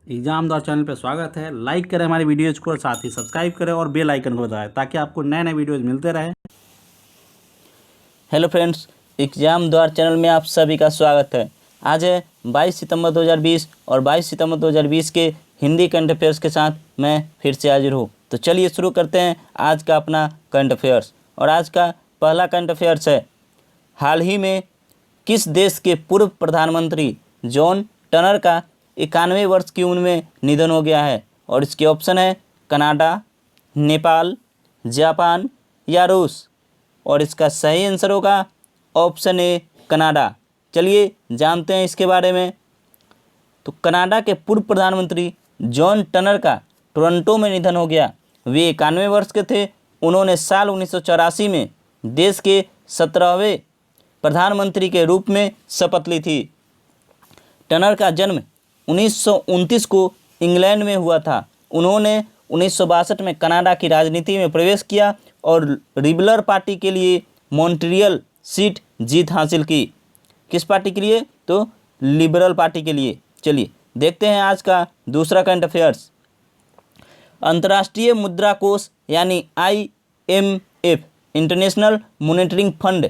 Exam दौर channel पर स्वागत है। लाइक करें हमारी वीडियोज़ को और साथ ही सब्सक्राइब करें और बेल आइकन को दबाएं ताकि आपको नए नए वीडियोज़ मिलते रहें। हेलो फ्रेंड्स, एग्ज़ाम द्वार चैनल में आप सभी का स्वागत है। आज है 22 सितंबर 2020 और 22 सितंबर 2020 के हिंदी करंट अफेयर्स के साथ मैं फिर से हाजिर हूँ। तो चलिए शुरू करते हैं आज का अपना करंट अफेयर्स। और आज का पहला करंट अफेयर्स है, हाल ही में किस देश के पूर्व प्रधानमंत्री जॉन टनर का 91 वर्ष की उम्र में निधन हो गया है। और इसके ऑप्शन है कनाडा, नेपाल, जापान या रूस। और इसका सही आंसर होगा ऑप्शन ए कनाडा। चलिए जानते हैं इसके बारे में। तो कनाडा के पूर्व प्रधानमंत्री जॉन टनर का टोरंटो में निधन हो गया। वे 91 वर्ष के थे। उन्होंने साल 1984 में देश के 17वें प्रधानमंत्री के रूप में शपथ ली थी। टनर का जन्म 1929 को इंग्लैंड में हुआ था। उन्होंने 1962 में कनाडा की राजनीति में प्रवेश किया और लिबरल पार्टी के लिए मॉन्ट्रियल सीट जीत हासिल की। किस पार्टी के लिए? तो लिबरल पार्टी के लिए। चलिए देखते हैं आज का दूसरा करंट अफेयर्स। अंतर्राष्ट्रीय मुद्रा कोष यानी IMF, इंटरनेशनल मॉनेटरी फंड,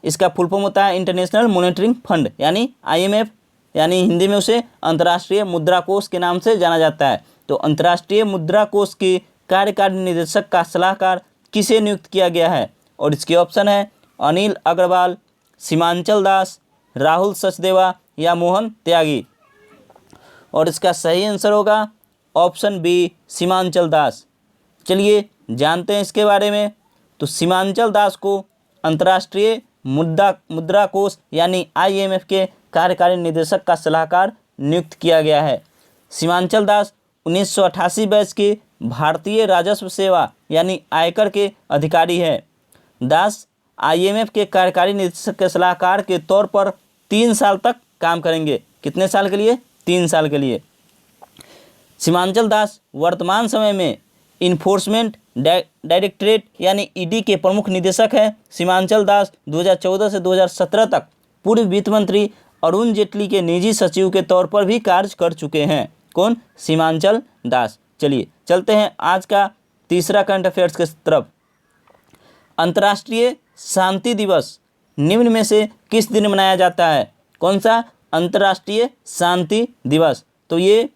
इसका फुल फॉर्म होता है इंटरनेशनल मॉनेटरी फंड यानी IMF, यानी हिंदी में उसे अंतर्राष्ट्रीय मुद्रा कोष के नाम से जाना जाता है। तो अंतर्राष्ट्रीय मुद्रा कोष के कार्यकारी निदेशक का सलाहकार किसे नियुक्त किया गया है? और इसके ऑप्शन है अनिल अग्रवाल, सीमांचल दास, राहुल सचदेवा या मोहन त्यागी। और इसका सही आंसर होगा ऑप्शन बी सीमांचल दास। चलिए जानते हैं इसके बारे में। तो सीमांचल दास को अंतर्राष्ट्रीय मुद्रा कोष यानी IMF के कार्यकारी निदेशक का सलाहकार नियुक्त किया गया है। सीमांचल दास 1988 बैच के भारतीय राजस्व सेवा यानी आयकर के अधिकारी हैं। दास IMF के कार्यकारी निदेशक के सलाहकार के तौर पर 3 साल तक काम करेंगे। कितने साल के लिए? 3 साल के लिए। सीमांचल दास वर्तमान समय में इन्फोर्समेंट डायरेक्टरेट यानी ED के प्रमुख निदेशक हैं। सीमांचल दास 2014 से 2017 तक पूर्व वित्त मंत्री अरुण जेटली के निजी सचिव के तौर पर भी कार्य कर चुके हैं। कौन? सीमांचल दास। चलिए चलते हैं आज का तीसरा करंट अफेयर्स की तरफ। अंतर्राष्ट्रीय शांति दिवस निम्न में से किस दिन मनाया जाता है? कौन सा अंतर्राष्ट्रीय शांति दिवस? तो ये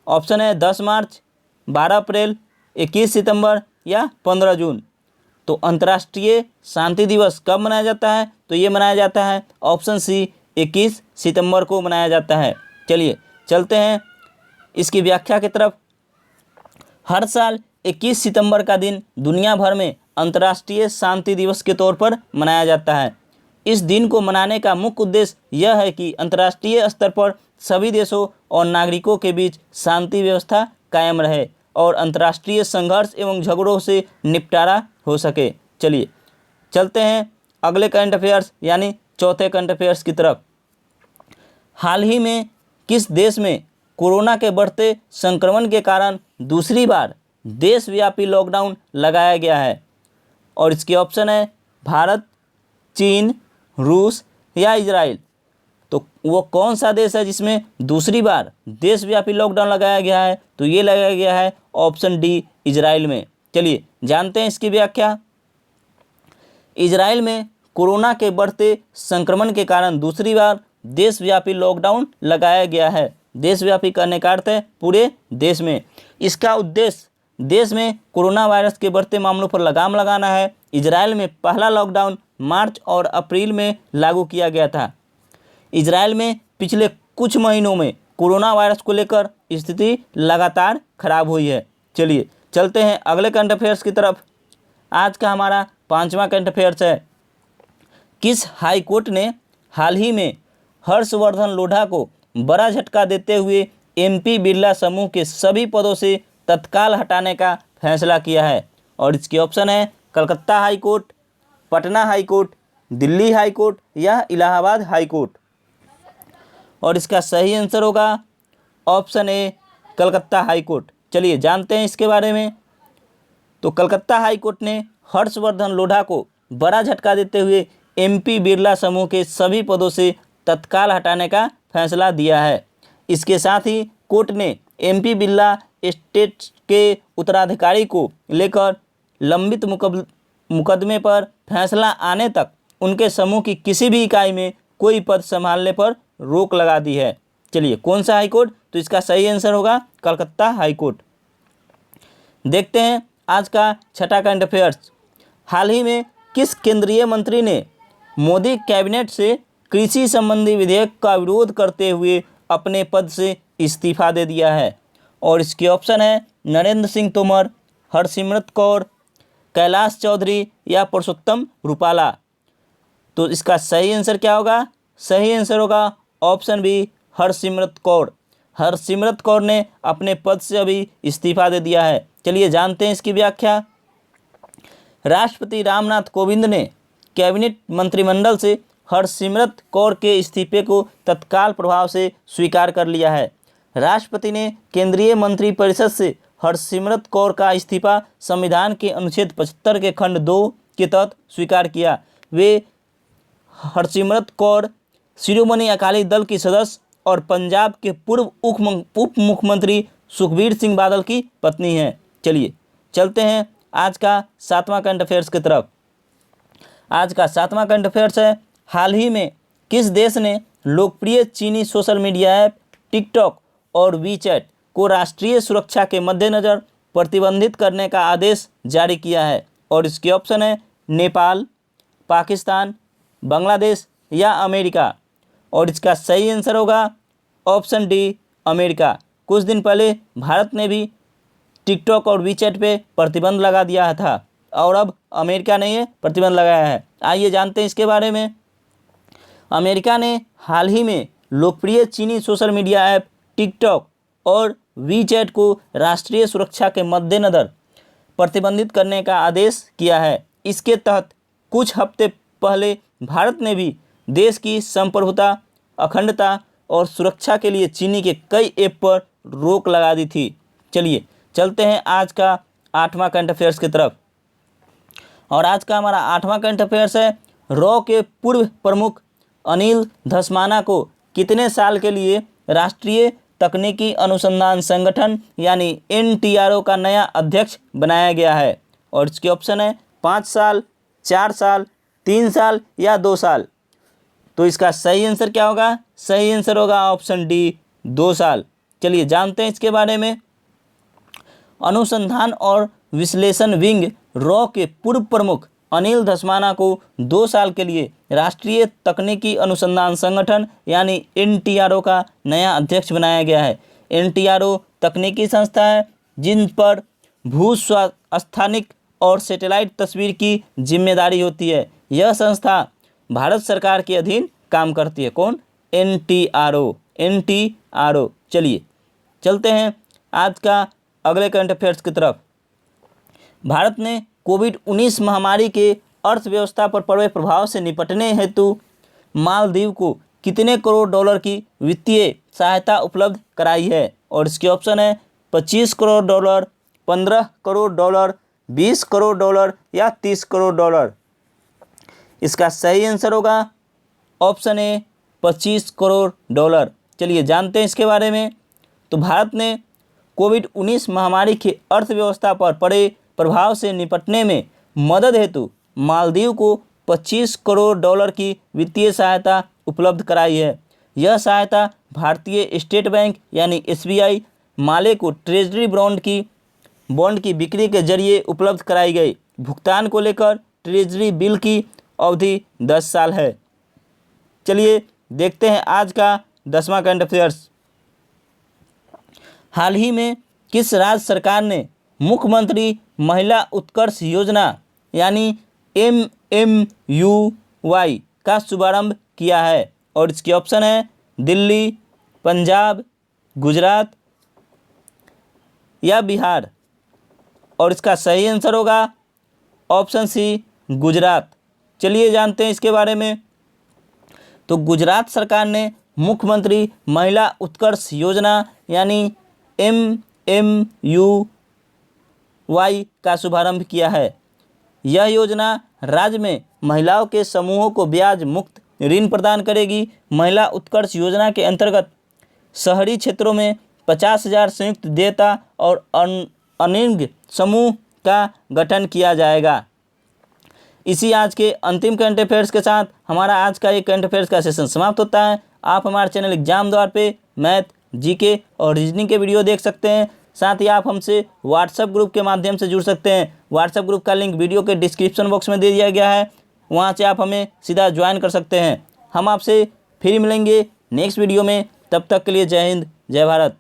ऑप्शन है 10 मार्च, 12 अप्रैल, 21 सितंबर या 15 जून। तो अंतर्राष्ट्रीय शांति दिवस कब मनाया जाता है? तो ये मनाया जाता है ऑप्शन सी 21 सितंबर को मनाया जाता है। चलिए चलते हैं इसकी व्याख्या की तरफ। हर साल 21 सितंबर का दिन दुनिया भर में अंतर्राष्ट्रीय शांति दिवस के तौर पर मनाया जाता है। इस दिन को मनाने का मुख्य उद्देश्य यह है कि अंतर्राष्ट्रीय स्तर पर सभी देशों और नागरिकों के बीच शांति व्यवस्था कायम रहे और अंतर्राष्ट्रीय संघर्ष एवं झगड़ों से निपटारा हो सके। चलिए चलते हैं अगले करंट अफेयर्स यानी चौथे करंट अफेयर्स की तरफ। हाल ही में किस देश में कोरोना के बढ़ते संक्रमण के कारण दूसरी बार देशव्यापी लॉकडाउन लगाया गया है? और इसके ऑप्शन है भारत, चीन, रूस या इजराइल। तो वो कौन सा देश है जिसमें दूसरी बार देशव्यापी लॉकडाउन लगाया गया है? तो ये लगाया गया है ऑप्शन डी इजराइल में। चलिए जानते हैं इसकी व्याख्या। इजराइल में कोरोना के बढ़ते संक्रमण के कारण दूसरी बार देशव्यापी लॉकडाउन लगाया गया है। देशव्यापी करने का अर्थ है पूरे देश में। इसका उद्देश्य देश में कोरोना वायरस के बढ़ते मामलों पर लगाम लगाना है। इजराइल में पहला लॉकडाउन मार्च और अप्रैल में लागू किया गया था। इजराइल में पिछले कुछ महीनों में कोरोना वायरस को लेकर स्थिति लगातार खराब हुई है। चलिए चलते हैं अगले करंट अफेयर्स की तरफ। आज का हमारा 5वां करंट अफेयर्स है, किस हाई कोर्ट ने हाल ही में हर्षवर्धन लोढ़ा को बड़ा झटका देते हुए MP बिरला समूह के सभी पदों से तत्काल हटाने का फैसला किया है? और इसके ऑप्शन है Calcutta high court, Patna high court, Delhi high court या इलाहाबाद हाई कोर्ट। और इसका सही आंसर होगा option A Calcutta high court. चलिए जानते हैं इसके बारे में। तो कलकत्ता हाई कोर्ट ने हर्षवर्धन लोढ़ा को बड़ा झटका देते हुए MP बिरला समूह के सभी पदों से तत्काल हटाने का फैसला दिया है। इसके साथ ही कोर्ट ने एमपी बिरला एस्टेट के उत्तराधिकारी को लेकर लंबित मुकदमे पर फैसला आने तक उनके समूह की किसी भी इकाई में कोई पद संभालने पर रोक लगा दी है। चलिए कौन सा हाई कोर्ट? तो इसका सही आंसर होगा कलकत्ता हाई कोर्ट। देखते हैं आज का छठा करंट अफेयर्स। हाल ही में किस केंद्रीय मंत्री ने मोदी कैबिनेट से कृषि संबंधी विधेयक का विरोध करते हुए अपने पद से इस्तीफा दे दिया है? और इसके ऑप्शन है नरेंद्र सिंह तोमर, हरसिमरत कौर, कैलाश चौधरी या पुरुषोत्तम रूपाला। तो इसका सही आंसर क्या होगा? सही आंसर होगा ऑप्शन बी हरसिमरत कौर। हरसिमरत कौर ने अपने पद से अभी इस्तीफा दे दिया है। चलिए जानते हैं इसकी व्याख्या। राष्ट्रपति रामनाथ कोविंद ने कैबिनेट मंत्रिमंडल से हरसिमरत कौर के इस्तीफे को तत्काल प्रभाव से स्वीकार कर लिया है। राष्ट्रपति ने केंद्रीय मंत्रिपरिषद से हरसिमरत कौर का इस्तीफा संविधान के अनुच्छेद 75 के खंड 2 के तहत स्वीकार किया। वे हरसिमरत कौर शिरोमणि अकाली दल की सदस्य और पंजाब के पूर्व उप मुख्यमंत्री सुखबीर सिंह बादल की पत्नी हैं। चलिए चलते हैं आज का सातवां करंट अफेयर्स की तरफ। आज का सातवां करंट अफेयर्स है, हाल ही में किस देश ने लोकप्रिय चीनी सोशल मीडिया ऐप टिकटॉक और वीचैट को राष्ट्रीय सुरक्षा के मद्देनज़र प्रतिबंधित करने का आदेश जारी किया है? और इसके ऑप्शन है नेपाल, पाकिस्तान, बांग्लादेश या अमेरिका। और इसका सही आंसर होगा ऑप्शन डी अमेरिका। कुछ दिन पहले भारत ने भी टिकटॉक और वीचैट पे प्रतिबंध लगा दिया था और अब अमेरिका ने ये प्रतिबंध लगाया है। आइए जानते हैं इसके बारे में। अमेरिका ने हाल ही में लोकप्रिय चीनी सोशल मीडिया ऐप टिकटॉक और वीचैट को राष्ट्रीय सुरक्षा के मद्देनज़र प्रतिबंधित करने का आदेश किया है। इसके तहत कुछ हफ्ते पहले भारत ने भी देश की संप्रभुता, अखंडता और सुरक्षा के लिए चीनी के कई ऐप पर रोक लगा दी थी। चलिए चलते हैं आज का आठवां करंट अफेयर्स की तरफ। और आज का हमारा आठवां करंट अफेयर्स है, रॉ के पूर्व प्रमुख अनिल धस्माना को कितने साल के लिए राष्ट्रीय तकनीकी अनुसंधान संगठन यानी NTRO का नया अध्यक्ष बनाया गया है? और इसके ऑप्शन है 5 साल, 4 साल, 3 साल या 2 साल। तो इसका सही आंसर क्या होगा? सही आंसर होगा ऑप्शन डी 2 साल। चलिए जानते हैं इसके बारे में। अनुसंधान और विश्लेषण विंग रॉ के पूर्व प्रमुख अनिल धस्माना को 2 साल के लिए राष्ट्रीय तकनीकी अनुसंधान संगठन यानी NTRO का नया अध्यक्ष बनाया गया है। NTRO तकनीकी संस्था है जिन पर भूस्थानिक और सैटेलाइट तस्वीर की जिम्मेदारी होती है। यह संस्था भारत सरकार के अधीन काम करती है। कौन? NTRO। चलिए चलते हैं आज का अगले करंट अफेयर्स की तरफ। भारत ने कोविड-19 महामारी के अर्थव्यवस्था पर पड़े प्रभाव से निपटने हेतु मालदीव को कितने करोड़ डॉलर की वित्तीय सहायता उपलब्ध कराई है? और इसके ऑप्शन है 25 crore dollar, 15 crore dollar, 20 crore dollar या 30 करोड़ डॉलर। इसका सही आंसर होगा ऑप्शन ए 25 करोड़ डॉलर। चलिए जानते हैं इसके बारे में। तो भारत ने कोविड-19 महामारी की अर्थव्यवस्था पर पड़े प्रभाव से निपटने में मदद हेतु मालदीव को 25 करोड़ डॉलर की वित्तीय सहायता उपलब्ध कराई है। यह सहायता भारतीय स्टेट बैंक यानी SBI माले को ट्रेजरी बॉन्ड की बिक्री के जरिए उपलब्ध कराई गई। भुगतान को लेकर ट्रेजरी बिल की अवधि 10 साल है। चलिए देखते हैं आज का 10वां करंट अफेयर्स। हाल ही में किस राज्य सरकार ने मुख्यमंत्री महिला उत्कर्ष योजना यानी MMUY का शुभारंभ किया है? और इसके ऑप्शन है दिल्ली, पंजाब, गुजरात या बिहार। और इसका सही आंसर होगा ऑप्शन सी गुजरात। चलिए जानते हैं इसके बारे में। तो गुजरात सरकार ने मुख्यमंत्री महिला उत्कर्ष योजना यानी MMUY का शुभारंभ किया है। यह योजना राज्य में महिलाओं के समूहों को ब्याज मुक्त ऋण प्रदान करेगी। महिला उत्कर्ष योजना के अंतर्गत शहरी क्षेत्रों में 50,000 संयुक्त देयता और अनिर्ग समूह का गठन किया जाएगा। इसी आज के अंतिम करंट अफेयर्स के साथ हमारा आज का ये करंट अफेयर्स का सेशन समाप्त होता है। आप हमारे चैनल एग्जाम द्वार पे मैथ, जीके और रीजनिंग के वीडियो देख सकते हैं। साथ ही आप हमसे व्हाट्सएप ग्रुप के माध्यम से जुड़ सकते हैं। व्हाट्सएप ग्रुप का लिंक वीडियो के डिस्क्रिप्शन बॉक्स में दे दिया गया है, वहाँ से आप हमें सीधा ज्वाइन कर सकते हैं। हम आपसे फिर मिलेंगे नेक्स्ट वीडियो में, तब तक के लिए जय हिंद, जय भारत।